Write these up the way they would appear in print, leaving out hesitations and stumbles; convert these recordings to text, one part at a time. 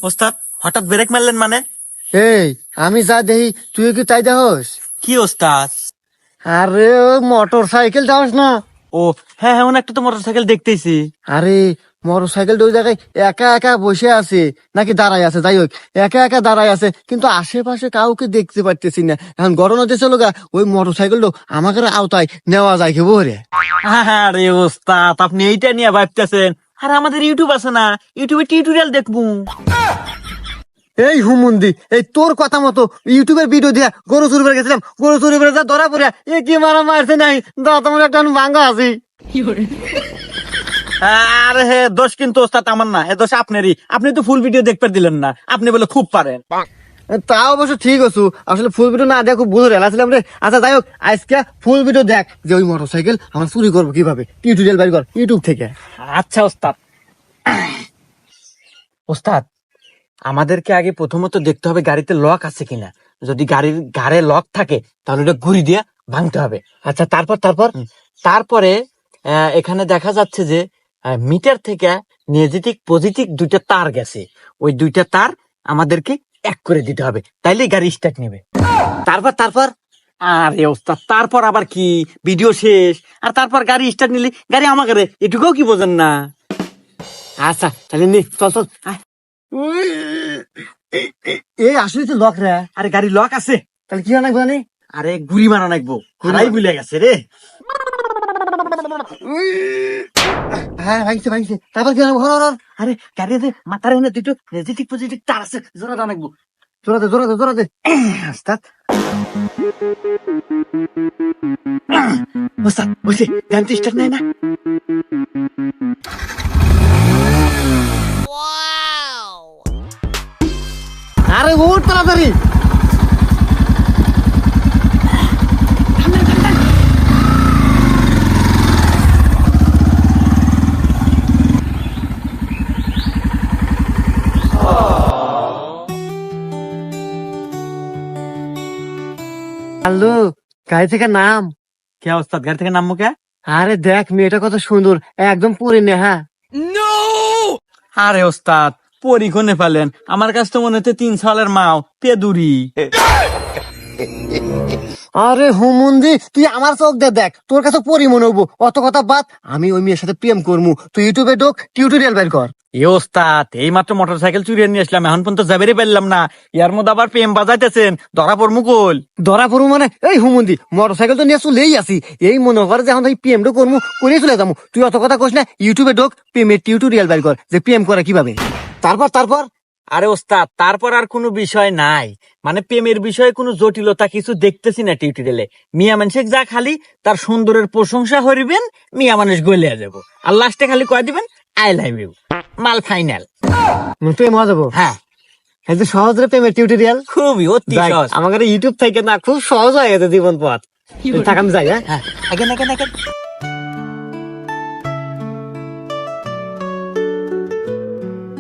ওস্তাদ হঠাৎ ব্রেক মারলেন মানে? এই আমি যা দেখি তুই কি তাই দেখস? কি ওস্তাদ? আরে মোটর সাইকেল যাস না? ও হ্যাঁ হ্যাঁ, একটা তো মোটরসাইকেল দেখতেছি। আরে মোটর সাইকেল ওই জায়গায় একা একা বসে আছে নাকি দাঁড়ায় আছে, যাই হোক একা একা দাঁড়ায় আছে, কিন্তু আশেপাশে কাউকে দেখতে পারতেছি না। এখন গরম হতেছে লোকা, ওই মোটর সাইকেলটা আমাকে আওতায় নেওয়া যায় কি বলে? আরে ওস্তাদ, আপনি এইটা নিয়ে ভাবতেছেন? আর আমাদের ইউটিউব আছে না, ইউটিউবে টিউটোরিয়াল দেখবো। এই হুমুন্দি, এই তোর কথা মতো ইউটিউবের ভিডিও দিয়া গরু চুরি করে গেছিলাম, গরু চুরি করে যা ধরা পড়ে এ কি মারা মারছে নাই, দাঁত আমার একটা ভাঙ্গা আছি। আরে হে দোষ কিন্তু ওস্তাদ আমার না, এ দোষ আপনারই। আপনি তো ফুল ভিডিও দেখতে দিলেন না, আপনি বলে খুব পারেন। তা অবশ্য ঠিক আছো, আসলে ফুল ভিডিও না দেখে খুব বুঝে রেলাছিলাম রে। আচ্ছা যাই হোক, আজকে ফুল ভিডিও দেখ যে ওই মোটর সাইকেল আমরা চুরি করবো কিভাবে, টিউটোরিয়াল বাইর কর ইউটিউব থেকে। আচ্ছা ওস্তাদ। ওস্তাদ, আমাদেরকে আগে প্রথমত দেখতে হবে গাড়িতে লক আছে কিনা। যদি গাড়ির গাড়ে লক থাকে তাহলে ওটা ঘুরি দিয়ে ভাঙতে হবে। আচ্ছা তারপর তারপর তারপরে এখানে দেখা যাচ্ছে যে মিটার থেকে নেগেটিভ পজিটিভ দুইটা তার গেছে, ওই দুইটা তার আমাদেরকে এক করে দিতে হবে, তাইলে গাড়ি স্টার্ট নেবে। তারপর তারপর আরে ওস্তাদ, তারপর আবার কি, ভিডিও শেষ। আর তারপর গাড়ি স্টার্ট নিলে গাড়ি আমাকে রে, এটুকুও কি বোঝেন না? আচ্ছা তাহলে নি চল চল। এই আসলে তো লক রে। আরে গাড়ি লক আছে, তাহলে কি হয় জানি? আরে গুড়ি মারা নাকবো, হারাই ভুলে গেছে রে। হ্যাঁ ভাঙছে ভাঙছে, তারপর কি হবে? আরে গাড়িতে মাথার এনে দুটো নেগেটিভ পজিটিভ তার আছে, জোড়া টানাকবো। জোরাতে জোরাতে জোরাতে। ওস্তাদ, ওস্তাদ বলছি গাড়ি স্টার্ট নেয় না। আরে ওঠ তাড়াতাড়ি। হ্যালো, গাড়ি থেকে নাম। কে ওস্তাদ, গাড়ি থেকে নামবো কে? আরে দেখ মেয়েটা কত সুন্দর, একদম পরে নেহা। আরে ওস্তাদ, পরীক্ষণে ফেলেন, আমার কাছে তো মনে হচ্ছে 3 সালের মাও পেদুরি। আরে হুমুন্দি, তুই আমার চোখ দিয়ে দেখ, তোর কাছে পরি মনে হবো, অত কথা বাদ। আমি ওই মেয়ের সাথে প্রেম করবো, তুই ইউটিউবে ঢোক, টিউটোরিয়াল বের কর। এ ওস্তাদ, এই মাত্র মোটরসাইকেল চুরিয়ে নিয়ে আসলাম, এখন পর্যন্ত যাবেরই পারলাম না, ইয়ার মধ্যে আবার প্রেম বাজাইতেছেন, ধরা পড় মুকুল। ধরা পড়বো মানে? এই হুমুন্দি, মোটর সাইকেল তো নিয়ে চলেই আসি, এই মনে কর যে এখন তুই প্রেমটা করবো, করে চলে যাবো। তুই অত কথা কস না, ইউটিউবে ঢোক, প্রেমের টিউটোরিয়াল বের কর, যে প্রেম করা কিভাবে। তারপর তারপর আরে ওস্তাদ, তারপর আর কোনো বিষয় নাই, মানে প্রেমের বিষয়ে কোনো জটিলতা কিছু দেখতেছি না টিউটোরিয়ালে। মিয়া মানুষ যা খালি তার সুন্দরের প্রশংসা করিবেন, মিয়া মানুষ গলিয়া যাব, আর লাস্টে খালি কয়ে দিবেন আই লাভ ইউ, মাল ফাইনাল। প্রেম হওয়া যাবো। হ্যাঁ, এই যে সহজ রে প্রেমের টিউটোরিয়াল, খুবই অতি সহজ। আমাদের ইউটিউব থেকে না খুব সহজ হয়ে গেছে জীবন পথ। থাক আমি যাই। হ্যাঁ হ্যাঁ, আগে না আগে।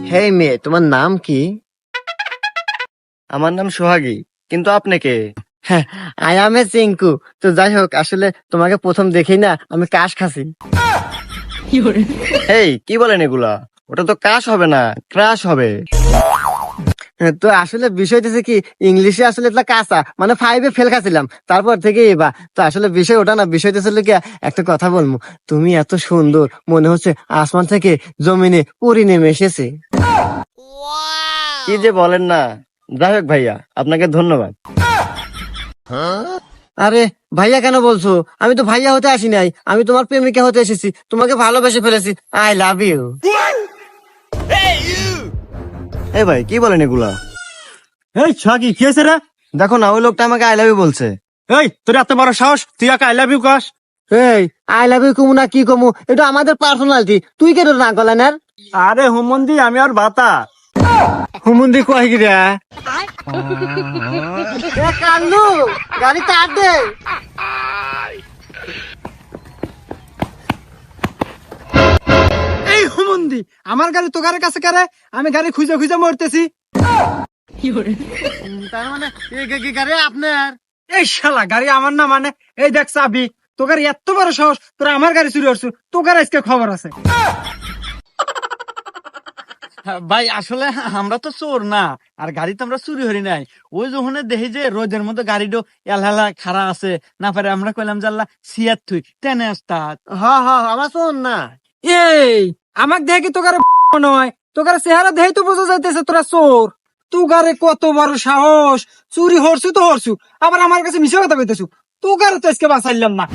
হে মেয়ে, তোমার নাম কি? আমার নাম সোহাগী, কিন্তু আপনি কে? I M A Chinku. তো যাই হোক, আসলে তোমাকে প্রথম দেখেই না আমি কাশ খাসি। এই কি বলেন এগুলা? ওটা তো কাশ হবে না, ক্রাশ হবে। তো আসলে বিষয়টা হচ্ছে কি, ইংলিশে আসলে এটা কাঁচা, মানে 5-এ ফেল খাচ্ছিলাম, তারপর থেকে এবার তো আসলে বিষয় ওটা না, বিষয়টা ছিল কি, একটা কথা বলবো। তুমি এত সুন্দর, মনে হচ্ছে আসমান থেকে জমিনে পরি নেমে এসেছে। কি যে বলেন না। যাই হোক ভাইয়া, আপনাকে ধন্যবাদ। আরে ভাইয়া কেন বলছো? আমি তো ভাইয়া হতে আসি নাই, আমি তোমার প্রেমিকা হতে এসেছি, তোমাকে ভালোবেসে ফেলেছি। I love you. এই ভাই কি বলেন এগুলা? এই ছাগি কি হয়েছে রে? দেখো না, ওই লোকটা আমাকে আই লাভ ইউ বলছে। এই তোর এত বড় সাহস, তুই আই লাভ ইউ কস? এই আই লাভ ইউ কমু না কি কমু, এটা আমাদের পার্সোনালিটি, তুই কেন না গলেন? আর আরে হুমন্দি, আমি আর বাতা হুমুন্দি কয় কি রে? কান্দু গাড়ি তার দে। এই হুমন্দি, আমার গাড়ি তো গাড়ির কাছে কারে, আমি গাড়ি খুঁজে খুঁজে মরতেছি। তার মানে গাড়ি আপনার? এই শালা, গাড়ি আমার না মানে? এই দেখ চাবি, তো গাড়ি এত বড় সাহস, তোরা আমার গাড়ি চুরি করছু, তো গাড়ি আজকে খবর আছে। ভাই আসলে আমরা তো চোর না, আর গাড়ি তো আমরা চুরি হরি নাই। ওই যখন দেখি যে রোদের মধ্যে গাড়িটা এলহেলা খাড়া আছে, না পারে আমরা কইলাম জাল্লা সিয়াত থুই টেনে আসতাত। আমার শোন না। এই আমাক দেখে কি তোকারে নয়, তোকার চেহারা দেখে তো বোঝা যাইতেছে তোরা চোর। তোকারে কত বড় সাহস, চুরি হরছু তো হরছু, আবার আমার কাছে মিশে কথা কইতেছু। তোকারে তো আজকে বাঁচাইলাম না।